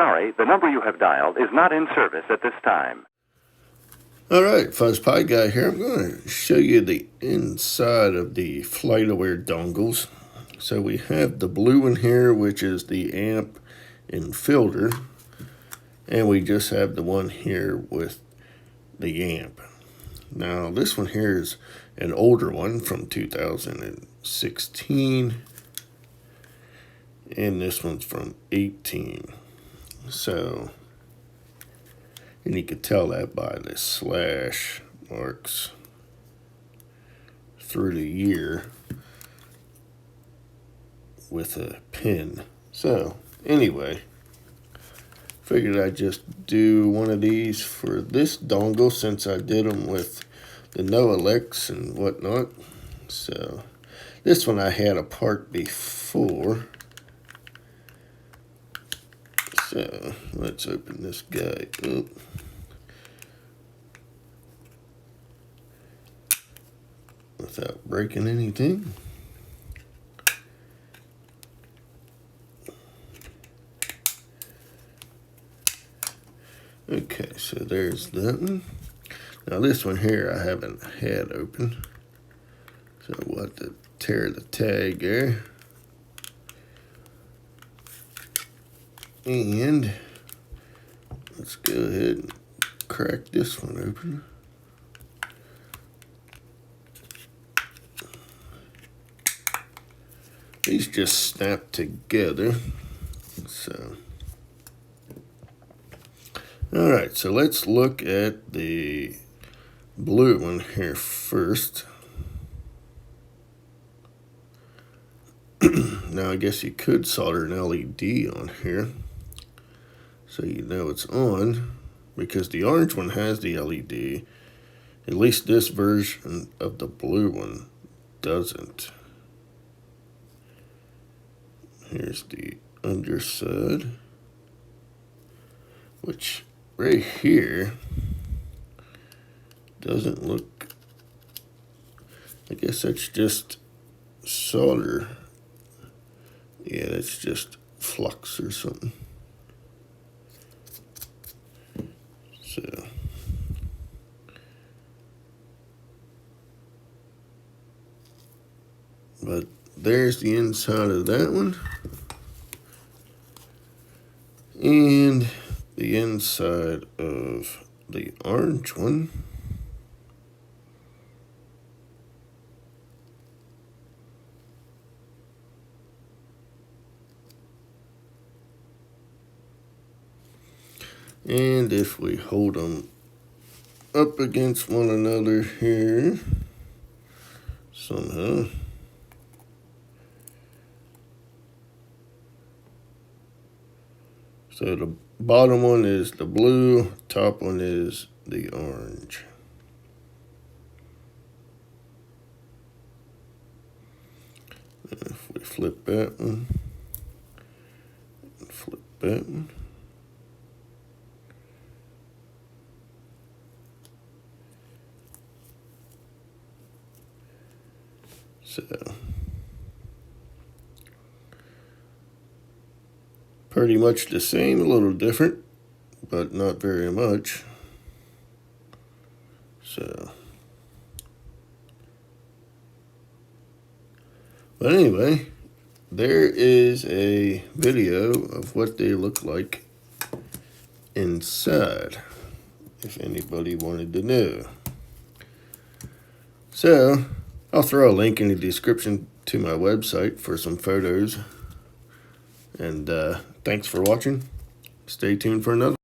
sorry, the number you have dialed is not in service at this time. Alright, Fuzz Pie Guy here. I'm going to show you the inside of the FlightAware dongles. So we have the blue one here, which is the amp and filter. And we just have the one here with the amp. Now this one here is an older one from 2016. And this one's from 18. So, and you can tell that by the slash marks through the year with a pin. So, anyway, figured I'd just do one of these for this dongle since I did them with the no Alex and whatnot. So, this one I had apart before. So, let's open this guy up. Without breaking anything. Okay, so there's that one. Now this one here I haven't had open. So we'll have to tear the tag there. And let's go ahead and crack this one open. These just snap together. So, all right, so let's look at the blue one here first. Now, I guess you could solder an LED on here so you know it's on, because the orange one has the LED. At least this version of the blue one doesn't. Here's the underside, which right here doesn't look, I guess that's just solder. Yeah, that's just flux or something. So, but there's the inside of that one. And the inside of the orange one. And if we hold them up against one another here, somehow, so the bottom one is the blue, top one is the orange. And if we flip that one, and flip that one, so pretty much the same, a little different, but not very much. So, but anyway, there is a video of what they look like inside, if anybody wanted to know. So, I'll throw a link in the description to my website for some photos. And thanks for watching. Stay tuned for another.